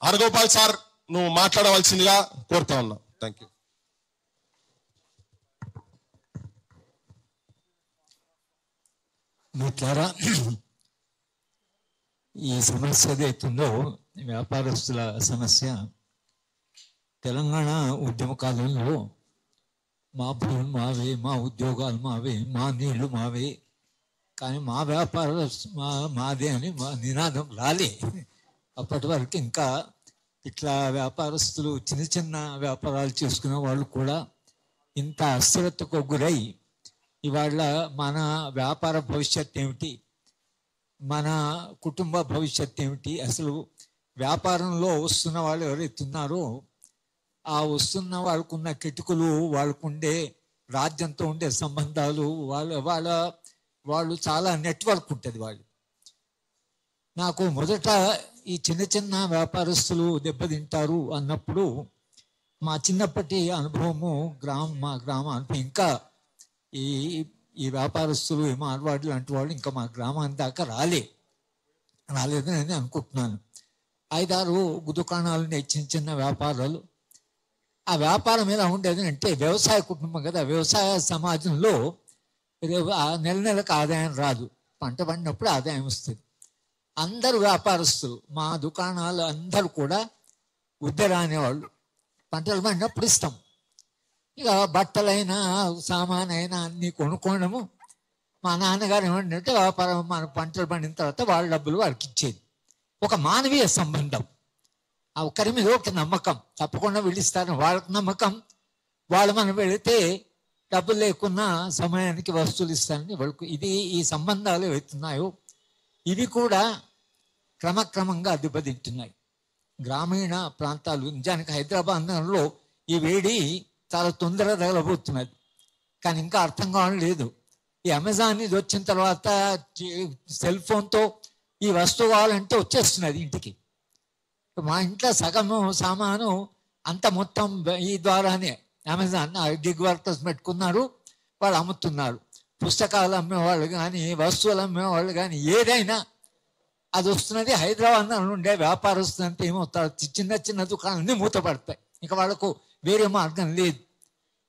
Haragopal sir నువ్వు మాట్లాడవలసిందిగా కోరుతా ఉన్నా. Thank you. మిత్రులారా, ఈ సమస్య ఏదైతుందో వ్యాపారస్తుల సమస్య, తెలంగాణ ఉద్యమ కాలంలో మా భూములు మావే, మా ఉద్యోగాలు మావే, మా నీళ్లు మావే, కానీ మా వ్యాపార మాదే అని మా నినాదం రాలే. అప్పటి వరకు ఇంకా ఇట్లా వ్యాపారస్తులు చిన్న చిన్న వ్యాపారాలు చేసుకునే వాళ్ళు కూడా ఇంత అస్థిరతకు గురై ఇవాళ మన వ్యాపార భవిష్యత్ ఏమిటి, మన కుటుంబ భవిష్యత్ ఏమిటి, అసలు వ్యాపారంలో వస్తున్న వాళ్ళు ఎవరైతే ఉన్నారో ఆ వస్తున్న వాళ్ళకున్న కిటుకులు, వాళ్ళకుండే రాజ్యంతో ఉండే సంబంధాలు, వాళ్ళు చాలా నెట్వర్క్ ఉంటుంది వాళ్ళు. నాకు మొదట ఈ చిన్న చిన్న వ్యాపారస్తులు దెబ్బతింటారు అన్నప్పుడు మా చిన్నప్పటి అనుభవము, మా గ్రామ అనుభవం, ఇంకా ఈ వ్యాపారస్తులు మార్వాడి లాంటి వాళ్ళు ఇంకా మా గ్రామానికి దాకా రాలేదని నేను అనుకుంటున్నాను. 5-6 దుకాణాలు ఉన్నాయి, చిన్న చిన్న వ్యాపారాలు. ఆ వ్యాపారం ఎలా ఉండేది అంటే వ్యవసాయ కుటుంబం కదా, వ్యవసాయ సమాజంలో నెల నెలకు ఆదాయం రాదు, పంట పండినప్పుడు ఆదాయం వస్తుంది. అందరూ వ్యాపారస్తులు, మా దుకాణాలు అందరూ కూడా ఉద్దెర అనేవాళ్ళు. పంటలు పండినప్పుడు ఇస్తాం, ఇక బట్టలైనా సామానైనా అన్నీ కొనుక్కోవడము. మా నాన్నగారు ఏమంటే వ్యాపారం మన పంటలు పండిన తర్వాత వాళ్ళ డబ్బులు వాళ్ళకి ఇచ్చేది. ఒక మానవీయ సంబంధం, ఆ ఒకరి మీద ఒక నమ్మకం, తప్పకుండా వెళ్ళిస్తారు వాళ్ళకి నమ్మకం. వాళ్ళు మనం వెళితే డబ్బులు లేకున్నా సమయానికి వస్తువులు ఇస్తారని వాళ్ళకు ఈ సంబంధాలు ఏవైతున్నాయో ఇవి కూడా క్రమక్రమంగా దెబ్బతింటున్నాయి. గ్రామీణ ప్రాంతాలు, నిజానికి హైదరాబాద్లో ఈ వేడి చాలా తొందరగా తగలబోతున్నది, కానీ ఇంకా అర్థం కావడం లేదు. ఈ అమెజాన్ ఇది వచ్చిన తర్వాత సెల్ ఫోన్తో ఈ వస్తువు కావాలంటే వచ్చేస్తున్నది ఇంటికి. మా ఇంట్లో సగము సామాను అంత మొత్తం ఈ ద్వారానే అమెజాన్ గిగ్ వర్కర్స్ పెట్టుకున్నారు, వాళ్ళు అమ్ముతున్నారు. పుస్తకాలు అమ్మేవాళ్ళు కానీ, వస్తువులు అమ్మేవాళ్ళు కానీ, ఏదైనా అది వస్తున్నది. హైదరాబాద్ ఉండే వ్యాపారస్తులు అంటే ఏమవుతారు, చిన్న చిన్న దుకాణాలన్నీ మూతపడతాయి, ఇంకా వాళ్ళకు వేరే మార్గం లేదు.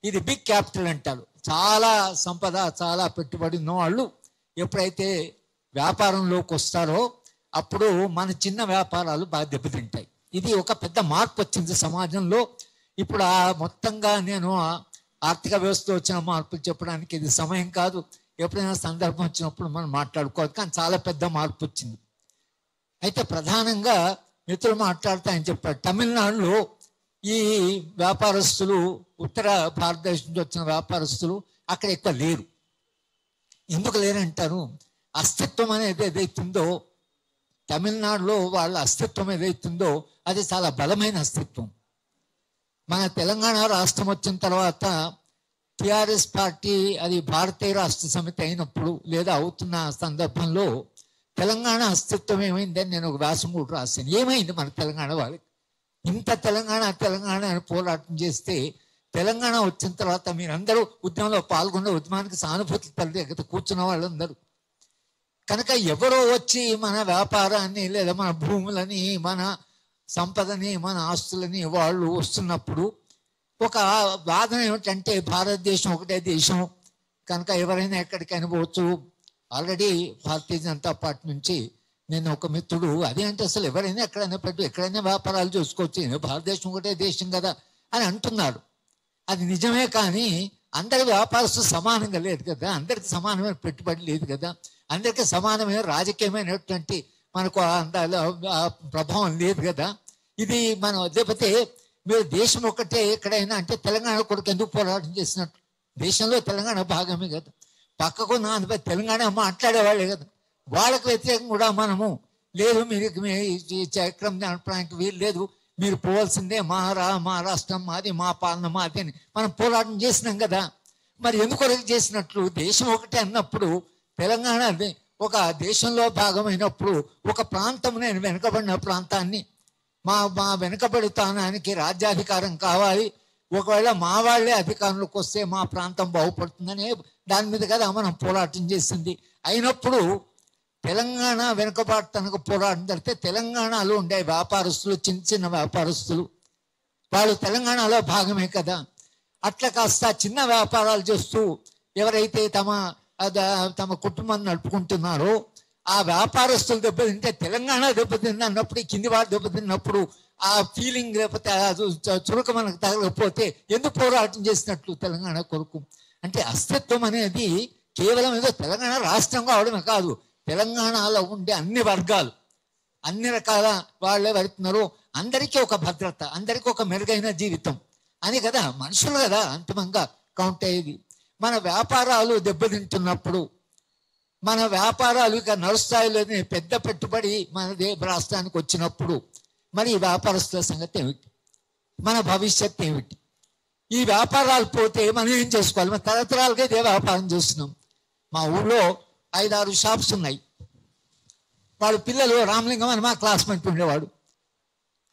ఇది బిగ్ క్యాపిటల్ అంటారు. చాలా సంపద, చాలా పెట్టుబడి ఉన్న వాళ్ళు ఎప్పుడైతే వ్యాపారంలోకి వస్తారో అప్పుడు మన చిన్న వ్యాపారాలు బాగా దెబ్బతింటాయి. ఇది ఒక పెద్ద మార్పు వచ్చింది సమాజంలో. ఇప్పుడు మొత్తంగా నేను ఆర్థిక వ్యవస్థ వచ్చిన మార్పులు చెప్పడానికి ఇది సమయం కాదు, ఎప్పుడైనా సందర్భం వచ్చినప్పుడు మనం మాట్లాడుకోవాలి. కానీ చాలా పెద్ద మార్పు వచ్చింది. అయితే ప్రధానంగా మిత్రులు మాట్లాడుతా అని చెప్పారు, తమిళనాడులో ఈ వ్యాపారస్తులు, ఉత్తర భారతదేశం నుంచి వచ్చిన వ్యాపారస్తులు అక్కడ ఎక్కువ లేరు. ఎందుకు లేరంటారు, అస్తిత్వం అనేది ఏదైతుందో తమిళనాడులో వాళ్ళ అస్తిత్వం ఏదైతుందో అది చాలా బలమైన అస్తిత్వం. మన తెలంగాణ రాష్ట్రం వచ్చిన తర్వాత టిఆర్ఎస్ పార్టీ అది భారతీయ రాష్ట్ర సమితి అయినప్పుడు లేదా అవుతున్న సందర్భంలో తెలంగాణ అస్తిత్వం ఏమైందని నేను ఒక వ్యాసం కూడా రాశాను. ఏమైంది మన తెలంగాణ వాళ్ళకి? ఇంత తెలంగాణ అని పోరాటం చేస్తే తెలంగాణ వచ్చిన తర్వాత మీరందరూ ఉద్యమంలో పాల్గొన్న, ఉద్యమానికి సానుభూతి తల్లి కూర్చున్న వాళ్ళందరూ కనుక ఎవరో వచ్చి మన వ్యాపారాన్ని లేదా మన భూములని, మన సంపదని, మన ఆస్తులని వాళ్ళు వస్తున్నప్పుడు ఒక వాదన ఏమిటంటే భారతదేశం ఒకటే దేశం కనుక ఎవరైనా ఎక్కడికైనా పోవచ్చు. ఆల్రెడీ భారతీయ జనతా పార్టీ నుంచి నేను ఒక మిత్రుడు అదేంటే అసలు ఎవరైనా ఎక్కడైనా వ్యాపారాలు చూసుకోవచ్చు, భారతదేశం ఒకటే దేశం కదా అని అంటున్నారు. అది నిజమే, కానీ అందరి వ్యాపారస్తు సమానంగా లేదు కదా, అందరికి సమానమైన పెట్టుబడి లేదు కదా, అందరికీ సమానమైన రాజకీయమైనటువంటి మనకు ప్రభావం లేదు కదా. ఇది మనం లేకపోతే మీరు దేశం ఒక్కటే ఎక్కడైనా అంటే తెలంగాణ కొరకు ఎందుకు పోరాటం చేసినట్టు? దేశంలో తెలంగాణ భాగమే కదా, పక్కకు నాన్నపై తెలంగాణ మాట్లాడేవాళ్ళే కదా. వాళ్ళకు వ్యతిరేకంగా కూడా మనము లేదు, మీరు చక్రం నడపడానికి వీలు లేదు, మీరు పోవాల్సిందే మా రాష్ట్రం మాది, మా పాలన మాది అని మనం పోరాటం చేసినాం కదా. మరి ఎందుకు చేసినట్లు? దేశం ఒకటే అన్నప్పుడు తెలంగాణ ఒక దేశంలో భాగమైనప్పుడు ఒక ప్రాంతం, నేను వెనుకబడిన ప్రాంతాన్ని, మా వెనుకబడితానానికి రాజ్యాధికారం కావాలి, ఒకవేళ మా వాళ్ళే అధికారంలోకి వస్తే మా ప్రాంతం బాగుపడుతుందని దాని మీద కదా మనం పోరాటం చేసింది. అయినప్పుడు తెలంగాణ వెనుకబాటుతనకు పోరాటం జరిగితే తెలంగాణలో ఉండే వ్యాపారస్తులు, చిన్న చిన్న వ్యాపారస్తులు, వాళ్ళు తెలంగాణలో భాగమే కదా. అట్లా కాస్త చిన్న వ్యాపారాలు చేస్తూ ఎవరైతే తమ కుటుంబాన్ని నడుపుకుంటున్నారో ఆ వ్యాపారస్తులు దెబ్బతింటే తెలంగాణ దెబ్బతింది అన్నప్పుడు, కింది వాడు దెబ్బతిన్నప్పుడు ఆ ఫీలింగ్ లేకపోతే చురుక మనకు తగలకపోతే ఎందుకు పోరాటం చేసినట్లు తెలంగాణ కొరకు? అంటే అస్తిత్వం అనేది కేవలం ఏదో తెలంగాణ రాష్ట్రం కావడమే కాదు, తెలంగాణలో ఉండే అన్ని వర్గాలు, అన్ని రకాల వాళ్ళే వెళ్తున్నారు, అందరికీ ఒక భద్రత, అందరికీ ఒక మెరుగైన జీవితం అని కదా, మనుషులు కదా అంతిమంగా కౌంట్ అయ్యేది. మన వ్యాపారాలు దెబ్బతింటున్నప్పుడు, మన వ్యాపారాలు ఇక నడుస్తాయిలోనే పెద్ద పెట్టుబడి మన రాష్ట్రానికి వచ్చినప్పుడు మరి ఈ వ్యాపారస్తుల సంగతి ఏమిటి? మన భవిష్యత్తు ఏమిటి? ఈ వ్యాపారాలు పోతే మనం ఏం చేసుకోవాలి? మన తరతరాలుగా ఇదే వ్యాపారం చేస్తున్నాం. మా ఊళ్ళో 5-6 షాప్స్ ఉన్నాయి. వాడు పిల్లలు, రామలింగం అని మా క్లాస్మేట్ ఉండేవాడు,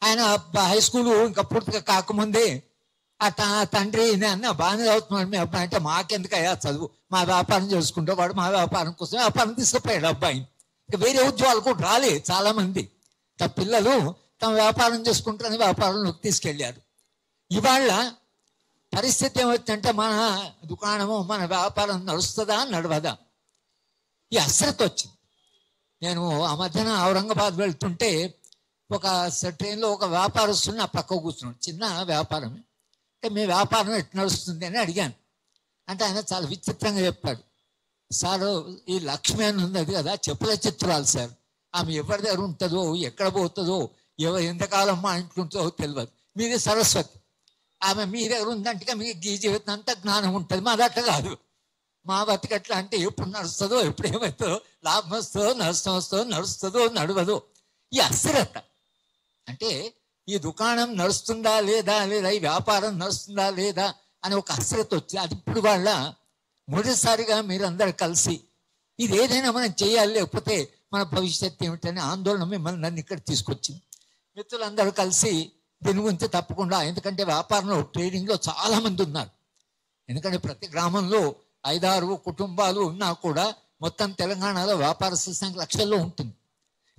ఆయన హై స్కూలు ఇంకా పూర్తిగా కాకముందే ఆ తండ్రి అన్న బాగానే చదువుతున్నాడు మీ అబ్బాయి అంటే, మాకెందుకు అయ్యా చదువు, మా వ్యాపారం చేసుకుంటే వాడు మా వ్యాపారం కోసం వ్యాపారం తీసుకుపోయాడు అబ్బాయిని. ఇంకా వేరే ఉద్యోగాలు కూడా రాలే చాలా మంది. పిల్లలు తమ వ్యాపారం చేసుకుంటారని వ్యాపారంలోకి తీసుకెళ్ళారు. ఇవాళ పరిస్థితి ఏమవుతుందంటే మన దుకాణము, మన వ్యాపారం నడుస్తుందా నడవదా, ఈ అశ్రద్ధ వచ్చింది. నేను ఆ మధ్యన ఔరంగాబాద్ వెళ్తుంటే ఒక ట్రైన్లో ఒక వ్యాపారస్తుని నా పక్క కూర్చున్నాడు, చిన్న వ్యాపారమే. అంటే మీ వ్యాపారం ఎట్లా నడుస్తుంది అని అడిగాను. అంటే ఆయన చాలా విచిత్రంగా చెప్పాడు, సార్ ఈ లక్ష్మి అని ఉన్నది కదా, చెప్పుల చిత్రాలు సార్, ఆమె ఎవరి దగ్గర ఉంటుందో, ఎక్కడ పోతుందో, ఎంతకాలం మా ఇంట్లో ఉంటుందో తెలియదు. మీది సరస్వతి, ఆమె మీ దగ్గర ఉందంటే మీకు ఈ జీవితం అంతా జ్ఞానం ఉంటుంది. మాది అట్లా కాదు, మా బతికట్లా అంటే ఎప్పుడు నడుస్తుందో, ఎప్పుడు ఏమవుతుందో, లాభం వస్తుందో, నష్టం వస్తుందో, నడుస్తుందో నడవదో, ఈ అస్థిరత. అంటే ఈ దుకాణం నడుస్తుందా లేదా, ఈ వ్యాపారం నడుస్తుందా లేదా అని ఒక అస్థిరత వచ్చి, అది ఇప్పుడు వాళ్ళ మొదటిసారిగా మీరందరూ కలిసి ఇది ఏదైనా మనం చేయాలి, లేకపోతే మన భవిష్యత్తు ఏమిటనే ఆందోళన మిమ్మల్ని నన్ను ఇక్కడ తీసుకొచ్చింది. మిత్రులందరూ కలిసి దీని గురించి తప్పకుండా, ఎందుకంటే వ్యాపారంలో ట్రేడింగ్లో చాలా మంది ఉన్నారు. ఎందుకంటే ప్రతి గ్రామంలో 5-6 కుటుంబాలు ఉన్నా కూడా మొత్తం తెలంగాణలో వ్యాపారస్తుల సంఖ్య లక్షల్లో ఉంటుంది.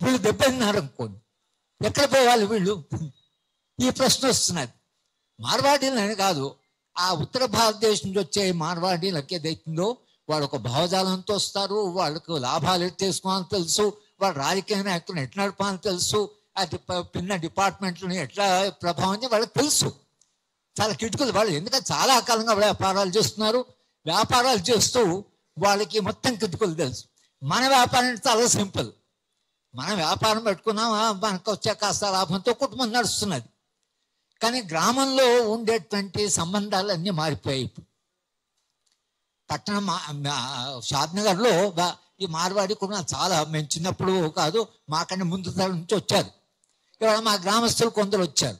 వీళ్ళు దెబ్బతిన్నారు అనుకోండి, ఎక్కడ పోవాలి వీళ్ళు? ఈ ప్రశ్న వస్తున్నది. మార్వాడీలని కాదు, ఆ ఉత్తర భారతదేశం నుంచి వచ్చే మార్వాడీలకి ఏదైతుందో వాళ్ళు ఒక భావజాలంతో వస్తారు, వాళ్ళకు లాభాలు ఎట్లా చేసుకోవాలని తెలుసు, వాళ్ళు రాజకీయ నాయకులను ఎట్లా నడపాలని తెలుసు, అది పిన్న డిపార్ట్మెంట్లను ఎట్లా ప్రభావం వాళ్ళకి తెలుసు. చాలా కిటుకులు వాళ్ళు, ఎందుకంటే చాలా కాలంగా వ్యాపారాలు చేస్తున్నారు. వ్యాపారాలు చేస్తూ వాళ్ళకి మొత్తం కిటుకులు తెలుసు. మన వ్యాపారం చాలా సింపుల్, మన వ్యాపారం పెట్టుకున్నామా, మనకు వచ్చే కాస్త లాభంతో కుటుంబం నడుస్తున్నది. కానీ గ్రామంలో ఉండేటువంటి సంబంధాలు అన్నీ మారిపోయాయి. ఇప్పుడు పట్టణం షాద్నగర్లో ఈ మార్వాడి కూడా చాలా, మేము చిన్నప్పుడు కాదు మాకన్నా ముందు తరం నుంచి వచ్చారు. ఇవాళ మా గ్రామస్తులు కొందరు వచ్చారు.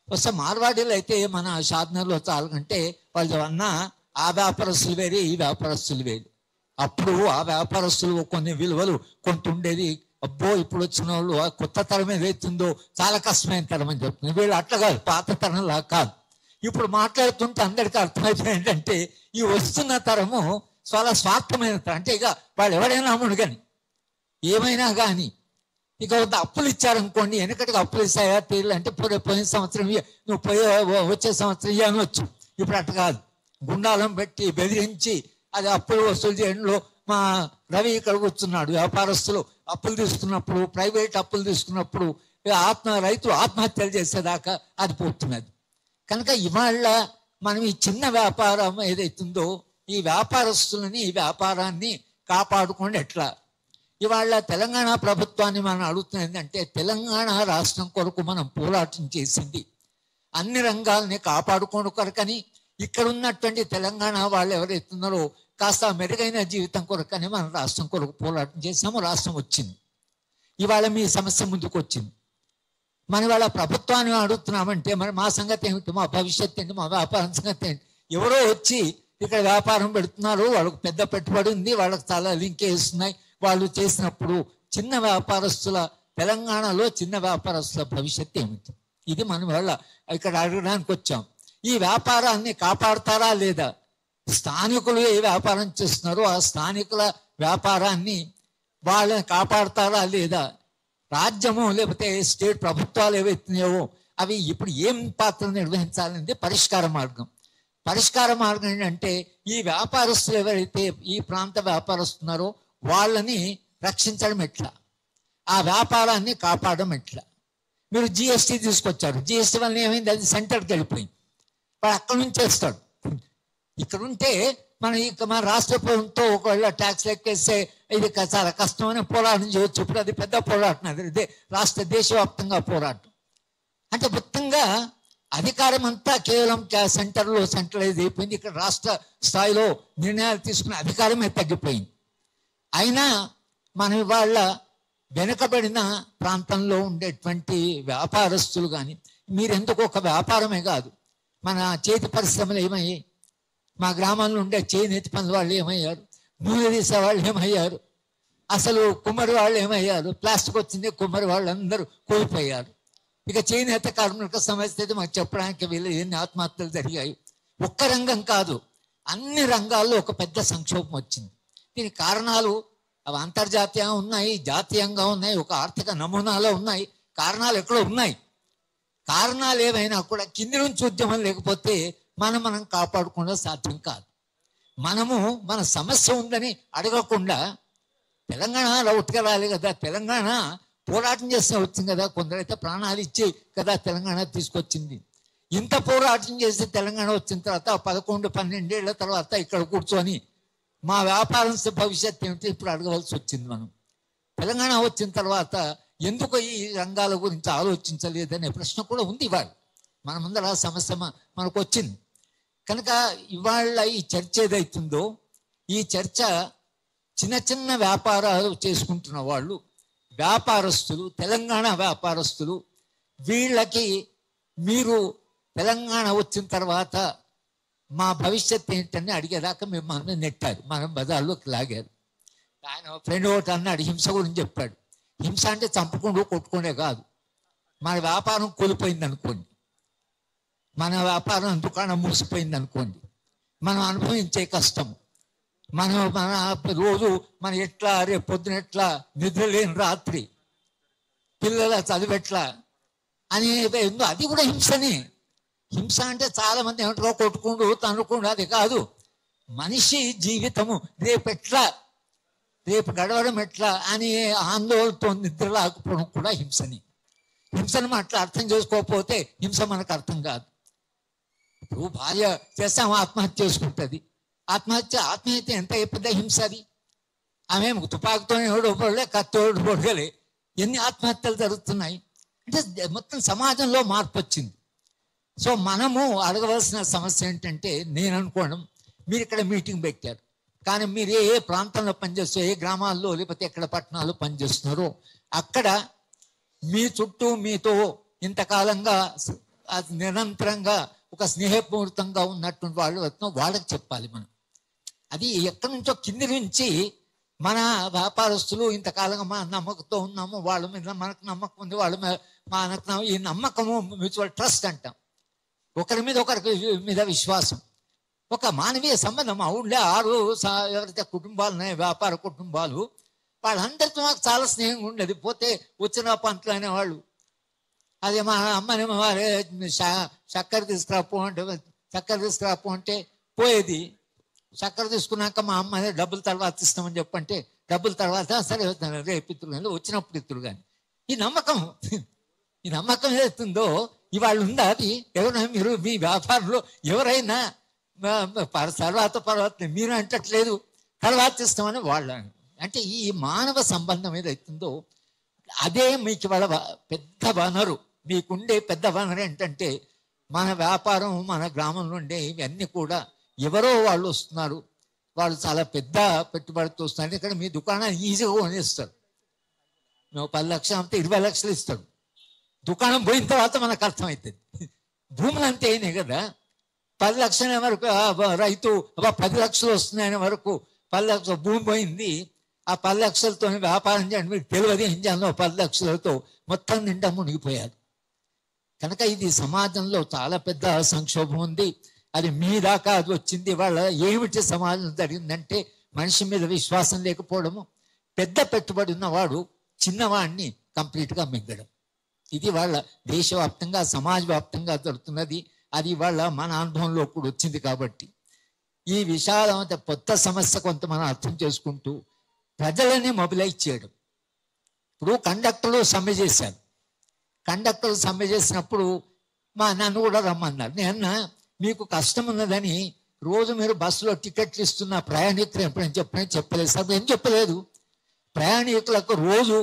వస్తే మార్వాడీలు అయితే మన షాద్నగర్లో చాలా, అంటే వాళ్ళు అన్న ఆ వ్యాపారస్తులు వేరే, ఈ వ్యాపారస్తులు వేరు. అప్పుడు ఆ వ్యాపారస్తులు కొన్ని విలువలు కొంత ఉండేది. అబ్బో ఇప్పుడు వచ్చిన వాళ్ళు కొత్త తరం ఏదైతుందో చాలా కష్టమైన తరం అని చెప్తున్నారు. వీళ్ళు అట్లా కాదు, పాత తరంలా కాదు. ఇప్పుడు మాట్లాడుతుంటే అందరికీ అర్థమైపోయింది ఏంటంటే ఈ వస్తున్న తరము చాలా స్వార్థమైన తరం. అంటే ఇక వాళ్ళు ఎవరైనా అమ్ముడు కానీ ఏమైనా కానీ, ఇక అప్పులు ఇచ్చారనుకోండి, వెనకటికి అప్పులు ఇస్తాయా తీరు అంటే పోయిన సంవత్సరం నువ్వు వచ్చే సంవత్సరం ఇవ్వనొచ్చు. ఇప్పుడు అట్లా కాదు, గుండాలం పెట్టి బెదిరించి అది అప్పులు వసూలు చేయడంలో మా రవి ఇక్కడ కూర్చున్నాడు. వ్యాపారస్తులు అప్పులు తీసుకున్నప్పుడు, ప్రైవేట్ అప్పులు తీసుకున్నప్పుడు రైతు ఆత్మహత్యలు చేసేదాకా అది పోతున్నది. కనుక ఇవాళ మనం ఈ చిన్న వ్యాపారం ఏదైతుందో ఈ వ్యాపారస్తులని, ఈ వ్యాపారాన్ని కాపాడుకోండి ఎట్లా. ఇవాళ తెలంగాణ ప్రభుత్వాన్ని మనం అడుగుతున్నది ఏంటంటే, తెలంగాణ రాష్ట్రం కొరకు మనం పోరాటం చేసింది అన్ని రంగాల్ని కాపాడుకోవడం కొరకని. ఇక్కడ ఉన్నటువంటి తెలంగాణ వాళ్ళు ఎవరైతున్నారో కాస్త మెరుగైన జీవితం కొరకని మనం రాష్ట్రం కొరకు పోరాటం చేసాము, రాష్ట్రం వచ్చింది. ఇవాళ మీ సమస్య ముందుకు వచ్చింది. మన వాళ్ళ ప్రభుత్వాన్ని అడుగుతున్నామంటే మరి మా సంగతి ఏమిటి, మా భవిష్యత్తు ఏంటి, మా వ్యాపారం సంగతి ఏంటి? ఎవరో వచ్చి ఇక్కడ వ్యాపారం పెడుతున్నారు, వాళ్ళకు పెద్ద పెట్టుబడి ఉంది, వాళ్ళకి చాలా లింక్ వేస్తున్నాయి. వాళ్ళు చేసినప్పుడు చిన్న వ్యాపారస్తుల, తెలంగాణలో చిన్న వ్యాపారస్తుల భవిష్యత్తు ఏమిటి? ఇది మనం వాళ్ళ ఇక్కడ అడగడానికి వచ్చాం. ఈ వ్యాపారాన్ని కాపాడతారా లేదా? స్థానికులు ఏ వ్యాపారం చేస్తున్నారో ఆ స్థానికుల వ్యాపారాన్ని వాళ్ళని కాపాడతారా లేదా? రాజ్యము లేకపోతే స్టేట్ ప్రభుత్వాలు ఏవైతున్నాయో అవి ఇప్పుడు ఏం పాత్ర నిర్వహించాలనేది పరిష్కార మార్గం. పరిష్కార మార్గం ఏంటంటే ఈ వ్యాపారస్తులు ఎవరైతే ఈ ప్రాంత వ్యాపారస్తున్నారో వాళ్ళని రక్షించడం ఎట్లా, ఆ వ్యాపారాన్ని కాపాడడం ఎట్లా. మీరు జిఎస్టీ తీసుకొచ్చారు, జిఎస్టీ వల్ల ఏమైంది? అది సెంటర్కి వెళ్ళిపోయింది. వాడు అక్కడి నుంచి వేస్తాడు. ఇక్కడ ఉంటే మన రాష్ట్ర ప్రభుత్వంతో ఒకవేళ ట్యాక్స్ లెక్కేస్తే ఇది చాలా కష్టమైన పోరాటం చేయవచ్చు. ఇప్పుడు అది పెద్ద పోరాటం, అది దేశవ్యాప్తంగా పోరాటం. అంటే మొత్తంగా అధికారం అంతా కేవలం సెంట్రలైజ్ అయిపోయింది. ఇక్కడ రాష్ట్ర స్థాయిలో నిర్ణయాలు తీసుకునే అధికారమే తగ్గిపోయింది. అయినా మనం ఇవాళ వెనుకబడిన ప్రాంతంలో ఉండేటువంటి వ్యాపారస్తులు కానీ, మీరెందుకు ఒక వ్యాపారమే కాదు, మన చేతి పరిశ్రమలు ఏమయ్యాయి, మా గ్రామంలో ఉండే చేనేతి పనుల వాళ్ళు ఏమయ్యారు, నూనె తీసే వాళ్ళు ఏమయ్యారు, అసలు కుమ్మరి వాళ్ళు ఏమయ్యారు, ప్లాస్టిక్ వచ్చింది కుమ్మరి వాళ్ళు అందరూ కోల్పోయారు. ఇక చేనేత కార్మిక సమస్య అయితే మాకు చెప్పడానికి వీళ్ళు ఎన్ని ఆత్మహత్యలు జరిగాయి. ఒక్క రంగం కాదు, అన్ని రంగాల్లో ఒక పెద్ద సంక్షోభం వచ్చింది. దీనికి కారణాలు అవి అంతర్జాతీయంగా ఉన్నాయి, జాతీయంగా ఉన్నాయి, ఒక ఆర్థిక నమూనాలో ఉన్నాయి. కారణాలు ఎక్కడో ఉన్నాయి. కారణాలు ఏమైనా కూడా కింది నుంచి ఉద్యమం లేకపోతే మనం కాపాడుకోవడం సాధ్యం కాదు. మనము మన సమస్య ఉందని అడగకుండా తెలంగాణ ఉట్టుకెళ్ళాలి కదా, తెలంగాణ పోరాటం చేస్తే వచ్చింది కదా, కొందరైతే ప్రాణాలు ఇచ్చి కదా తెలంగాణ తీసుకొచ్చింది. ఇంత పోరాటం చేసి తెలంగాణ వచ్చిన తర్వాత 11-12 ఏళ్ల తర్వాత ఇక్కడ కూర్చొని మా వ్యాపారం భవిష్యత్తు ఏమిటి ఇప్పుడు అడగవలసి వచ్చింది. మనం తెలంగాణ వచ్చిన తర్వాత ఎందుకు ఈ రంగాల గురించి ఆలోచించలేదనే ప్రశ్న కూడా ఉంది. ఇవాళ మన ముందర సమస్య మనకు వచ్చింది కనుక ఇవాళ ఈ చర్చ ఏదైతుందో ఈ చర్చ చిన్న చిన్న వ్యాపారాలు చేసుకుంటున్న వాళ్ళు, వ్యాపారస్తులు, తెలంగాణ వ్యాపారస్తులు, వీళ్ళకి మీరు తెలంగాణ వచ్చిన తర్వాత మా భవిష్యత్తు ఏంటని అడిగేదాకా మిమ్మల్ని నెట్టారు, మనం బజార్లోకి లాగారు. ఆయన ఫ్రెండ్ ఒకటి అన్నాడు, హింస గురించి చెప్పాడు. హింస అంటే చంపుకుంటూ కొట్టుకునే కాదు. మన వ్యాపారం కూలిపోయింది అనుకోండి, మన వ్యాపారం దుకాణం మూసిపోయింది అనుకోండి, మనం అనుభవించే కష్టము, మన రోజు మన ఎట్లా రేపు పొద్దున ఎట్లా నిద్ర లేని రాత్రి, పిల్లల చదివెట్లా అని అది కూడా హింసనే. హింస అంటే చాలా మంది ఏమంటారో కొట్టుకుంటూ తనుకుంటూ, అది కాదు. మనిషి జీవితము రేపు గడవడం ఎట్లా అని ఆందోళనతో నిద్ర లేకపోవడం కూడా హింసని. హింసను అట్లా అర్థం చేసుకోకపోతే హింస మనకు అర్థం కాదు. ఇప్పుడు భార్య చేస్తాం ఆత్మహత్య చేసుకుంటుంది, ఆత్మహత్య ఎంత పెద్ద హింస అది. ఆమె తుపాకుతో ఎవడు పొడలే, కత్తోడు పొడగలే, ఎన్ని ఆత్మహత్యలు జరుగుతున్నాయి. అంటే మొత్తం సమాజంలో మార్పు వచ్చింది. సో మనము అడగవలసిన సమస్య ఏంటంటే, నేను అనుకోవడం, మీరు ఇక్కడ మీటింగ్ పెట్టారు, కానీ మీరు ఏ ప్రాంతంలో పనిచేస్తారో, ఏ గ్రామాల్లో లేకపోతే ఎక్కడ పట్టణాల్లో పనిచేస్తున్నారో అక్కడ మీ చుట్టూ మీతో ఇంతకాలంగా నిరంతరంగా ఒక స్నేహపూరితంగా ఉన్నటువంటి వాళ్ళకి చెప్పాలి మనం. అది ఎక్కడి నుంచో కింది నుంచి మన వ్యాపారస్తులు ఇంతకాలంగా మన నమ్మకంతో ఉన్నాము, వాళ్ళ మీద మనకు నమ్మకం ఉంది, వాళ్ళ మీద మనకు ఈ నమ్మకము మ్యూచువల్ ట్రస్ట్ అంటాం. ఒకరి మీద విశ్వాసం, ఒక మానవీయ సంబంధం. ఆ ఊళ్ళో 6 ఎవరైతే కుటుంబాలు ఉన్నాయి, వ్యాపార కుటుంబాలు, వాళ్ళందరితో నాకు చాలా స్నేహంగా ఉండేది. పోతే వచ్చిన పంతులు అనేవాళ్ళు, అదే మా అమ్మని వారే చక్కెర తీసుకురాపో అంటే పోయేది. చక్కెర తీసుకున్నాక మా అమ్మ డబ్బులు తర్వాత ఇస్తామని చెప్పంటే, డబ్బుల తర్వాత సరే రేపు ఇత్తులు కానీ వచ్చినప్పుడు ఇత్తులు కానీ. ఈ నమ్మకం ఏదైతుందో ఇవాళ ఉందా? అది ఎవరైనా మీరు మీ వ్యాపారంలో ఎవరైనా తర్వాత మీరు అంటట్లేదు, తర్వాత ఇస్తామని వాళ్ళు అంటే ఈ మానవ సంబంధం ఏదైతుందో అదే మీకు వాళ్ళ పెద్ద వనరు. మీకుండే పెద్ద వనరు ఏంటంటే మన వ్యాపారం, మన గ్రామంలో ఉండే ఇవన్నీ కూడా ఎవరో వాళ్ళు వస్తున్నారు, వాళ్ళు చాలా పెద్ద పెట్టుబడితో వస్తున్నారు. ఇక్కడ మీ దుకాణాన్ని ఈజీగా కొనేస్తారు. మేము 10 లక్షలు అంటే 20 లక్షలు ఇస్తాడు. దుకాణం పోయిన తర్వాత మనకు అర్థమవుతుంది. భూములు అంతే అయినాయి కదా, 10 లక్షల వరకు రైతు 10 లక్షలు వస్తున్నాయనే వరకు 10 లక్షల భూమి పోయింది. ఆ 10 లక్షలతో వ్యాపారం చేయండి, మీకు తెలియదు ఏం చేయాలో. 10 లక్షలతో మొత్తం నిండా మునిగిపోయారు. కనుక ఇది సమాజంలో చాలా పెద్ద సంక్షోభం ఉంది. అది మీ దాకా అది వచ్చింది. వాళ్ళ ఏమిటి సమాజం జరిగిందంటే మనిషి మీద విశ్వాసం లేకపోవడము, పెద్ద పెట్టుబడి ఉన్నవాడు చిన్నవాడిని కంప్లీట్గా మింగడం. ఇది వాళ్ళ దేశవ్యాప్తంగా సమాజ వ్యాప్తంగా జరుగుతున్నది. అది వాళ్ళ మన అనుభవంలో కూడా వచ్చింది. కాబట్టి ఈ విషాదం కొత్త సమస్య కొంత మనం అర్థం చేసుకుంటూ ప్రజలని మొబిలైజ్ చేయడం. ఇప్పుడు కండక్టర్లు సమ్మె చేశారు. కండక్టర్లు సమ్మె చేసినప్పుడు నన్ను కూడా రమ్మన్నారు. నేను మీకు కష్టం ఉన్నదని రోజు మీరు బస్సులో టికెట్లు ఇస్తున్న ప్రయాణికులు ఎప్పుడైనా చెప్పలేదు సార్. ఏం చెప్పలేదు. ప్రయాణికులకు రోజు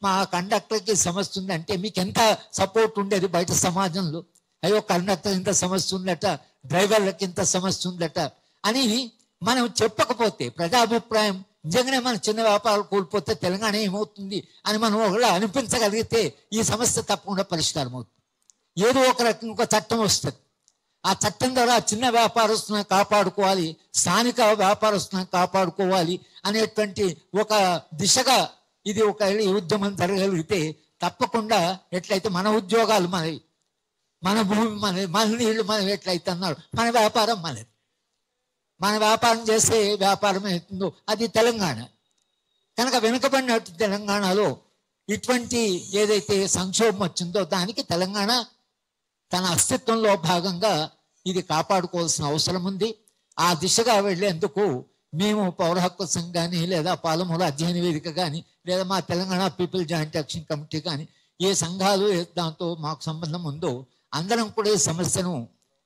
మా కండక్టర్కి సమస్య ఉందంటే మీకు ఎంత సపోర్ట్ ఉండేది బయట సమాజంలో. అయ్యో కండక్టర్ ఇంత సమస్య ఉందట, డ్రైవర్లకి ఇంత సమస్య ఉందట అని మనం చెప్పకపోతే ప్రజాభిప్రాయం నిజంగానే మన చిన్న వ్యాపారాలు కోల్పోతే తెలంగాణ ఏమవుతుంది అని మనం ఒకవేళ అనిపించగలిగితే ఈ సమస్య తప్పకుండా పరిష్కారం అవుతుంది. ఏదో ఒక రకంగా ఒక చట్టం వస్తుంది. ఆ చట్టం ద్వారా చిన్న వ్యాపారస్తులను కాపాడుకోవాలి, స్థానిక వ్యాపారస్తులను కాపాడుకోవాలి అనేటువంటి ఒక దిశగా ఇది ఒక ఉద్యమం జరగలిగితే తప్పకుండా ఎట్లయితే మన ఉద్యోగాలు మనవి, మన భూమి మనది, మన నీళ్లు మనవి ఎట్లయితే అన్నారు, మన వ్యాపారం మనది. మన వ్యాపారం చేసే వ్యాపారం అవుతుందో అది తెలంగాణ. కనుక వెనుకబడిన తెలంగాణలో ఇటువంటి ఏదైతే సంక్షోభం వచ్చిందో దానికి తెలంగాణ తన అస్తిత్వంలో భాగంగా ఇది కాపాడుకోవాల్సిన అవసరం ఉంది. ఆ దిశగా వెళ్ళేందుకు మేము పౌర హక్కు సంఘం కానీ లేదా పాలమూల అధ్యయన వేదిక కానీ లేదా మా Telangana people joint action committee కానీ ఏ సంఘాలు దాంతో మాకు సంబంధం ఉందో అందరం కూడా ఈ సమస్యను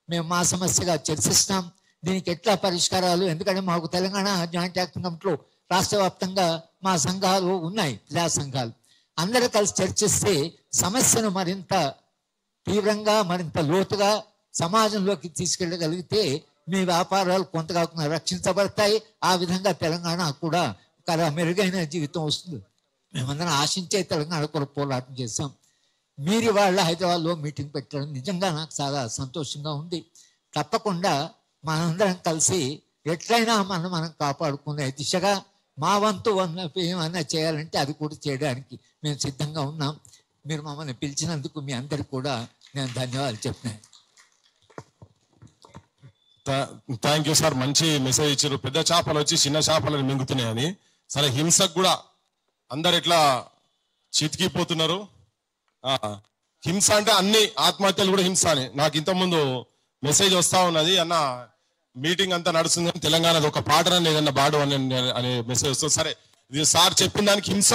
మేము మా సమస్యగా చర్చిస్తాం. దీనికి ఎట్లా పరిష్కారాలు, ఎందుకంటే మాకు తెలంగాణ జాయింట్ యాక్షన్ కమిటీలో రాష్ట్ర వ్యాప్తంగా మా సంఘాలు ఉన్నాయి, ప్రజా సంఘాలు. అందరూ కలిసి చర్చిస్తే సమస్యను మరింత తీవ్రంగా మరింత లోతుగా సమాజంలోకి తీసుకెళ్ళగలిగితే మీ వ్యాపారాలు కొంతగా రక్షించబడతాయి. ఆ విధంగా తెలంగాణ కూడా ఒక మెరుగైన జీవితం వస్తుంది. మేమందరం ఆశించే తెలంగాణ కొరకు పోరాటం చేశాం. మీరు వాళ్ళ హైదరాబాద్లో మీటింగ్ పెట్టడం నిజంగా నాకు చాలా సంతోషంగా ఉంది. తప్పకుండా మనందరం కలిసి ఎట్లయినా మనం కాపాడుకునే దిశగా మా వంతు ఏమన్నా చేయాలంటే అది కూడా చేయడానికి మేము సిద్ధంగా ఉన్నాం. మీరు మమ్మల్ని పిలిచినందుకు మీ అందరికి కూడా నేను ధన్యవాదాలు చెప్తున్నాను. Thank you sir. మంచి మెసేజ్ ఇచ్చారు. పెద్ద చేపలు వచ్చి చిన్న చేపలను మింగుతున్నాయని. సరే, హింసకు కూడా అందరు ఎట్లా చితికిపోతున్నారు. హింస అంటే అన్ని ఆత్మహత్యలు కూడా హింస అని నాకు ఇంతకుముందు మెసేజ్ వస్తా ఉన్నది. అన్న మీటింగ్ అంతా నడుస్తుంది, తెలంగాణది ఒక పాటన ఏదన్నా బాడు అనే మెసేజ్ వస్తుంది. సరే, ఇది సార్ చెప్పిన దానికి హింస